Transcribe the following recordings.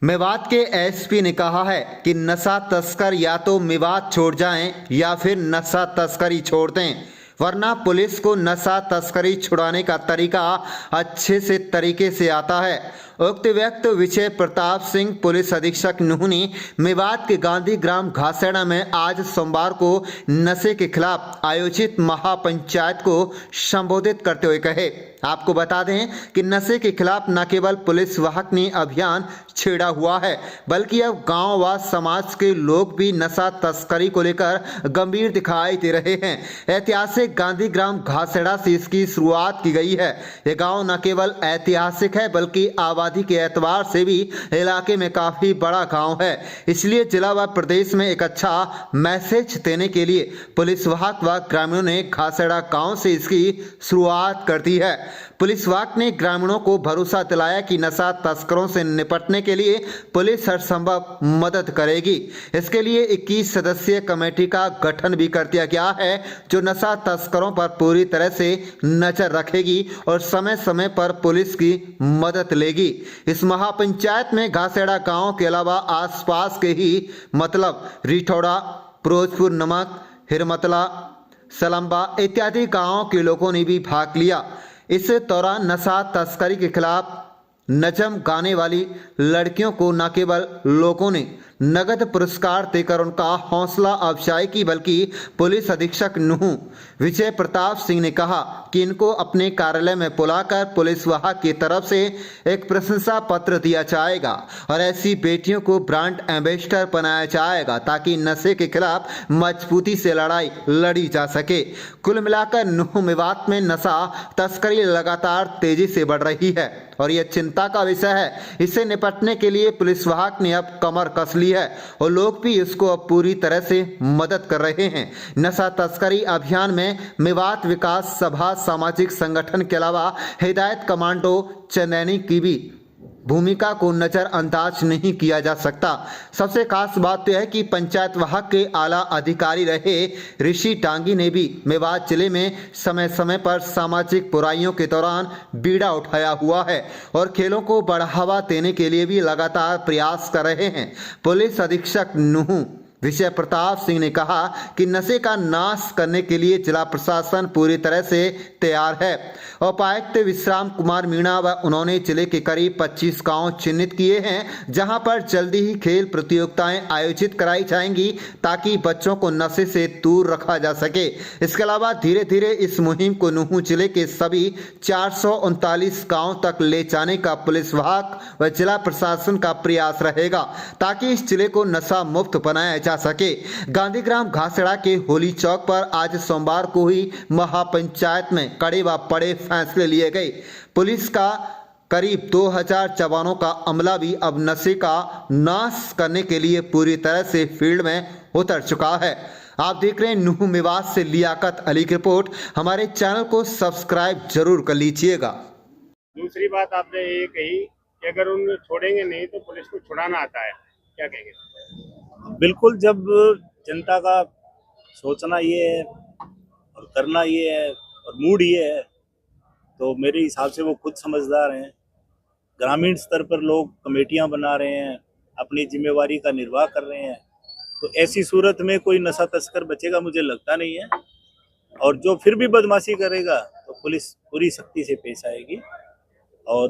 मेवात के एसपी ने कहा है कि नशा तस्कर या तो मेवात छोड़ जाएं या फिर नशा तस्करी छोड़ दें, वरना पुलिस को नशा तस्करी छुड़ाने का तरीका अच्छे से तरीके से आता है। उक्त व्यक्त विजय प्रताप सिंह पुलिस अधीक्षक नूह ने मेवात के गांधी ग्राम घासेड़ा में आज सोमवार को नशे के खिलाफ आयोजित महापंचायत को संबोधित करते हुए कहे। आपको बता दें कि नशे के खिलाफ न केवल पुलिस वाहक ने अभियान छेड़ा हुआ है, बल्कि अब गांव व समाज के लोग भी नशा तस्करी को लेकर गंभीर दिखाई दे रहे हैं। ऐतिहासिक गांधी ग्राम घासेड़ा से इसकी शुरुआत की गई है। यह गांव न केवल ऐतिहासिक है बल्कि आबादी के एतबार से भी इलाके में काफी बड़ा गांव है। इसलिए जिला व प्रदेश में एक अच्छा मैसेज देने के लिए पुलिस वाहक व ग्रामीणों ने घासेड़ा गांव से इसकी शुरुआत कर दी है। पुलिस वाहक ने ग्रामीणों को भरोसा दिलाया कि नशा तस्करों से निपटने के लिए पुलिस हर संभव मदद करेगी। इसके लिए 21 सदस्यीय कमेटी का गठन भी कर दिया गया है, जो नशा तस्करों पर पूरी तरह से नजर रखेगी और समय समय पर पुलिस की मदद लेगी। इस महापंचायत में घासेड़ा गांव के अलावा आसपास के ही मतलब रिठौड़ा, फिरोजपुर नमक, हिरमतला, सलम्बा इत्यादि गांवों के लोगों ने भी भाग लिया। इस दौरान नशा तस्करी के खिलाफ नजम गाने वाली लड़कियों को न केवल लोगों ने नगद पुरस्कार देकर उनका हौसला अफजाई की, बल्कि पुलिस अधीक्षक नूह विजय प्रताप सिंह ने कहा कि इनको अपने कार्यालय में बुलाकर पुलिस वाहक की तरफ से एक प्रशंसा पत्र दिया जाएगा और ऐसी बेटियों को ब्रांड एम्बेसडर बनाया जाएगा ताकि नशे के खिलाफ मजबूती से लड़ाई लड़ी जा सके। कुल मिलाकर नूह मेवात में नशा तस्करी लगातार तेजी से बढ़ रही है और यह चिंता का विषय है। इससे निपटने के लिए पुलिस वाहक ने अब कमर कस ली है और लोग भी इसको अब पूरी तरह से मदद कर रहे हैं। नशा तस्करी अभियान में मेवात विकास सभा सामाजिक संगठन के अलावा हिदायत कमांडो चंदैनी की भी भूमिका को नजरअंदाज नहीं किया जा सकता। सबसे खास बात तो है कि पंचायत वाहक के आला अधिकारी रहे ऋषि टांगी ने भी मेवात जिले में समय समय पर सामाजिक बुराइयों के दौरान बीड़ा उठाया हुआ है और खेलों को बढ़ावा देने के लिए भी लगातार प्रयास कर रहे हैं। पुलिस अधीक्षक नूह विजय प्रताप सिंह ने कहा कि नशे का नाश करने के लिए जिला प्रशासन पूरी तरह से तैयार है। उपायुक्त विश्राम कुमार मीणा व उन्होंने जिले के करीब 25 गांव चिन्हित किए हैं, जहां पर जल्दी ही खेल प्रतियोगिताएं आयोजित कराई जाएंगी ताकि बच्चों को नशे से दूर रखा जा सके। इसके अलावा धीरे धीरे इस मुहिम को नूह जिले के सभी 439 गाँव तक ले जाने का पुलिस विभाग व जिला प्रशासन का प्रयास रहेगा ताकि इस जिले को नशा मुक्त बनाया जा सके। गांधीग्राम घासेड़ा के होली चौक पर आज सोमवार को ही महापंचायत में कड़े व बड़े फैसले लिए गए। पुलिस का करीब 2000 जवानों का अमला भी अब नशे का नाश करने के लिए पूरी तरह से फील्ड में उतर चुका है। आप देख रहे हैं नूह मेवात से लियाकत अली की रिपोर्ट। हमारे चैनल को सब्सक्राइब जरूर कर लीजिएगा। दूसरी बात आपने ये कही कि अगर उन छोड़ेंगे नहीं तो पुलिस को छुड़ाना आता है, क्या कहेंगे? बिल्कुल, जब जनता का सोचना ये है और करना ये है और मूड ये है तो मेरे हिसाब से वो खुद समझदार हैं। ग्रामीण स्तर पर लोग कमेटियां बना रहे हैं, अपनी जिम्मेवारी का निर्वाह कर रहे हैं, तो ऐसी सूरत में कोई नशा तस्कर बचेगा मुझे लगता नहीं है। और जो फिर भी बदमाशी करेगा तो पुलिस पूरी सख्ती से पेश आएगी। और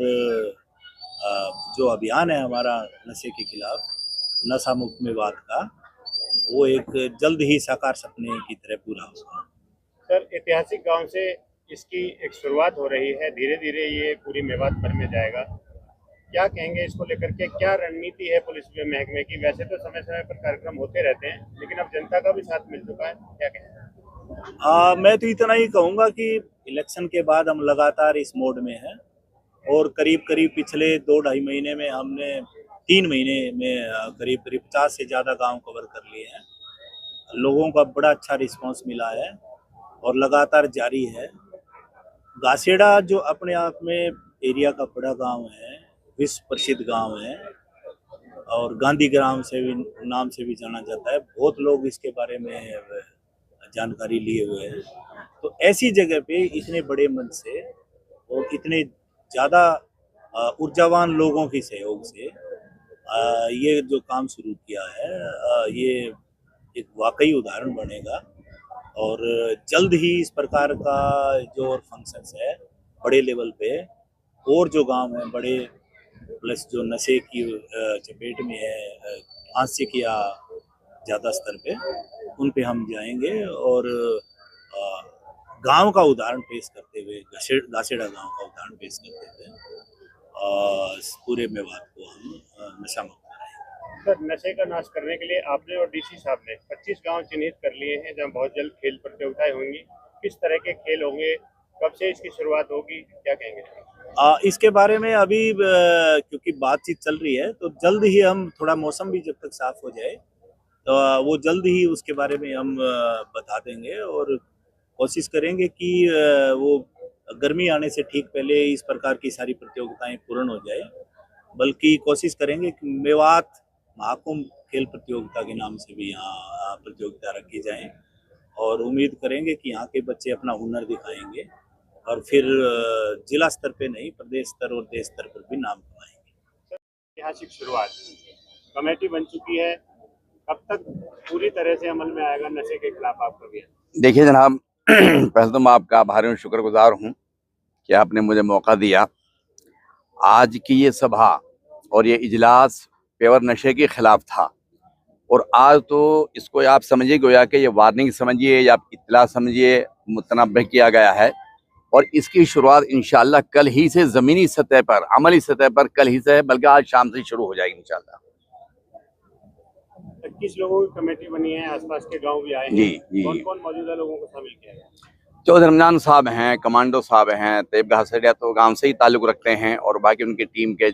जो अभियान है हमारा नशे के खिलाफ, नशा मुक्त मेवात का, वो एक जल्द ही साकार सपने की तरह पूरा होगा। सर, ऐतिहासिक गांव से इसकी एक शुरुआत हो रही है, धीरे धीरे ये पूरी मेवात भर में जाएगा। क्या कहेंगे इसको लेकर के? क्या रणनीति है पुलिस महकमे की? वैसे तो समय समय पर कार्यक्रम होते रहते हैं, लेकिन अब जनता का भी साथ मिल चुका है, क्या कहेंगे? मैं तो इतना ही कहूँगा कि इलेक्शन के बाद हम लगातार इस मोड में हैं और करीब करीब पिछले 2-2.5 महीने में हमने 3 महीने में करीब 50 से ज़्यादा गांव कवर कर लिए हैं। लोगों का बड़ा अच्छा रिस्पांस मिला है और लगातार जारी है। घासेड़ा जो अपने आप में एरिया का बड़ा गांव है, विश्व प्रसिद्ध गांव है और गांधी ग्राम से भी नाम से भी जाना जाता है। बहुत लोग इसके बारे में जानकारी लिए हुए हैं। तो ऐसी जगह पे इतने बड़े मन से और इतने ज़्यादा ऊर्जावान लोगों के सहयोग से ये जो काम शुरू किया है ये एक वाकई उदाहरण बनेगा और जल्द ही इस प्रकार का जो और फंक्शंस है बड़े लेवल पे और जो गांव हैं बड़े प्लस जो नशे की चपेट में है आंशिक या ज़्यादा स्तर पे उन पे हम जाएंगे और गांव का उदाहरण पेश करते हुए गासेड़ा गांव का उदाहरण पेश करते हुए पूरे मेवात को हम नशा मुक्त कराएंगे। सर, नशे का नाश करने के लिए आपने और डीसी साहब ने 25 गांव चिन्हित कर लिए हैं जहां बहुत जल्द खेल प्रतियोगिताएं होंगी। किस तरह के खेल होंगे, कब से इसकी शुरुआत होगी, क्या कहेंगे? इसके बारे में अभी क्योंकि बातचीत चल रही है तो जल्द ही हम थोड़ा मौसम भी जब तक साफ हो जाए तो वो जल्द ही उसके बारे में हम बता देंगे और कोशिश करेंगे कि वो गर्मी आने से ठीक पहले इस प्रकार की सारी प्रतियोगिताएं पूर्ण हो जाए। बल्कि कोशिश करेंगे कि मेवात महाकुंभ खेल प्रतियोगिता के नाम से भी यहाँ प्रतियोगिता रखी जाए और उम्मीद करेंगे कि यहाँ के बच्चे अपना हुनर दिखाएंगे और फिर जिला स्तर पे नहीं प्रदेश स्तर और देश स्तर पर भी नाम कमाएंगे। ऐतिहासिक शुरुआत, कमेटी बन चुकी है, कब तक पूरी तरह से अमल में आएगा नशे के खिलाफ आपका अभियान? देखिए जनाब, पहले तो मैं आपका आभारी और शुक्रगुजार हूँ कि आपने मुझे मौका दिया। आज की ये सभा और ये इजलास पेवर नशे के खिलाफ था और आज तो इसको आप समझिए गोया कि ये वार्निंग समझिए या इत्तला समझिए मुतनब्बह किया गया है और इसकी शुरुआत इंशाअल्लाह कल ही से ज़मीनी सतह पर अमली सतह पर कल ही से है, बल्कि आज शाम से शुरू हो जाएगी इंशाअल्लाह। 21 लोगों की कमेटी बनी है, आसपास के गांव भी आए हैं। जी। कौन कौन मौजूदा लोगों को शामिल किया गया? चौधरी रमजान साहब हैं, कमांडो साहब हैं, तैयब घासरिया तो गांव से ही ताल्लुक़ रखते हैं और बाकी उनकी टीम के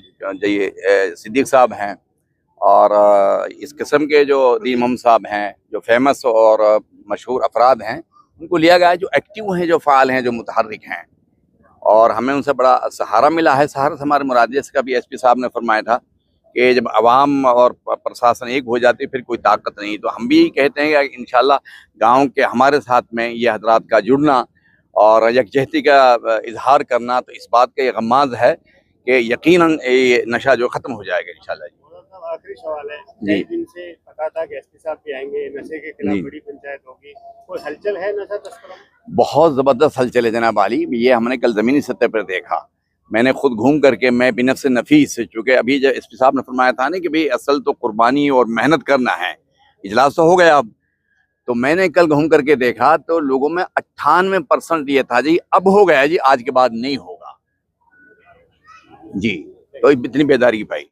सिद्दीक साहब हैं और इस किस्म के जो दीन मोहम्मद साहब हैं जो फेमस और मशहूर अफराद हैं उनको लिया गया है, जो एक्टिव हैं, जो फ़ाल हैं, जो मुतहर्रिक हैं और हमें उनसे बड़ा सहारा मिला है। सहारा से हमारे मुराद, जैसे कभी एसपी साहब ने फरमाया था कि जब आवाम और प्रशासन एक हो जाती फिर कोई ताकत नहीं, तो हम भी कहते हैं कि इंशाल्लाह गांव के हमारे साथ में ये हजरात का जुड़ना और यकजहती का इजहार करना तो इस बात का ये गमाज़ है कि यकीनन ये नशा जो ख़त्म हो जाएगा इंशाल्लाह। आखिरी सवाल है, जी। कई दिन से पता था कि एसपी साहब भी आएंगे, नशे के खिलाफ बड़ी पंचायत होगी, कोई हलचल है नशा तस्करों में? बहुत ज़बरदस्त हलचल है जनाब आली, ये हमने कल ज़मीनी सतह पर देखा। मैंने खुद घूम करके मैं बिनफ़्स नफीस, चूँकि अभी जब एसपी साहब ने फरमाया था ना कि भाई असल तो कुर्बानी और मेहनत करना है, इजलास तो हो गया अब, तो मैंने कल घूम करके देखा तो लोगों में 98% ये था जी अब हो गया जी, आज के बाद नहीं होगा जी, तो इतनी बेदारी पाई।